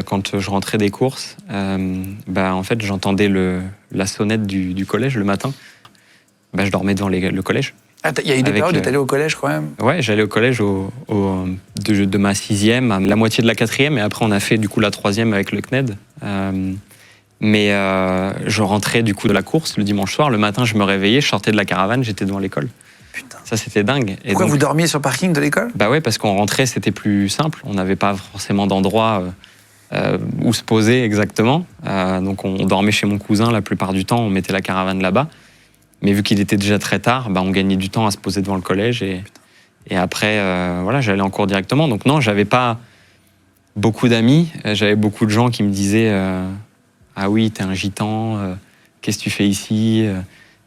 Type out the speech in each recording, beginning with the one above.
quand je rentrais des courses, en fait, j'entendais la sonnette du collège le matin. Je dormais devant le collège. Ah, il y a eu des périodes où tu allais au collège quand même? Ouais, j'allais au collège de ma 6e à la moitié de la 4e, et après on a fait du coup la 3e avec le CNED. Je rentrais du coup de la course le dimanche soir, le matin je me réveillais, je sortais de la caravane, j'étais devant l'école. Putain. Ça c'était dingue. Et pourquoi donc, vous dormiez sur le parking de l'école? Bah ouais, parce qu'on rentrait, c'était plus simple, on n'avait pas forcément d'endroit où se poser exactement. Donc on dormait chez mon cousin la plupart du temps, on mettait la caravane là-bas. Mais vu qu'il était déjà très tard, on gagnait du temps à se poser devant le collège. Et après, j'allais en cours directement. Donc non, j'avais pas beaucoup d'amis. J'avais beaucoup de gens qui me disaient ah oui, t'es un gitan, qu'est-ce que tu fais ici?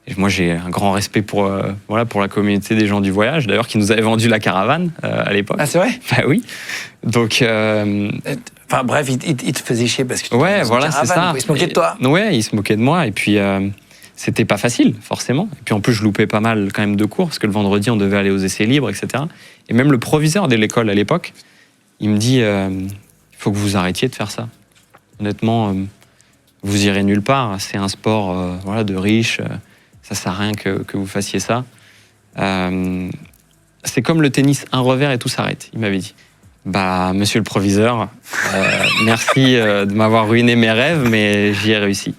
Et moi, j'ai un grand respect pour la communauté des gens du voyage, d'ailleurs, qui nous avaient vendu la caravane à l'époque. Ah, c'est vrai? Bah oui. Donc... Enfin bref, il te faisait chier parce que tu ouais, voilà, c'est ça. Il se moquait de toi. Ouais, il se moquait de moi. Et puis... c'était pas facile, forcément. Et puis en plus, je loupais pas mal quand même de cours, parce que le vendredi, on devait aller aux essais libres, etc. Et même le proviseur de l'école à l'époque, il me dit il faut que vous arrêtiez de faire ça. Honnêtement, vous irez nulle part. C'est un sport de riches. Ça sert à rien que vous fassiez ça. C'est comme le tennis, un revers et tout s'arrête, il m'avait dit. Monsieur le proviseur, merci de m'avoir ruiné mes rêves, mais j'y ai réussi.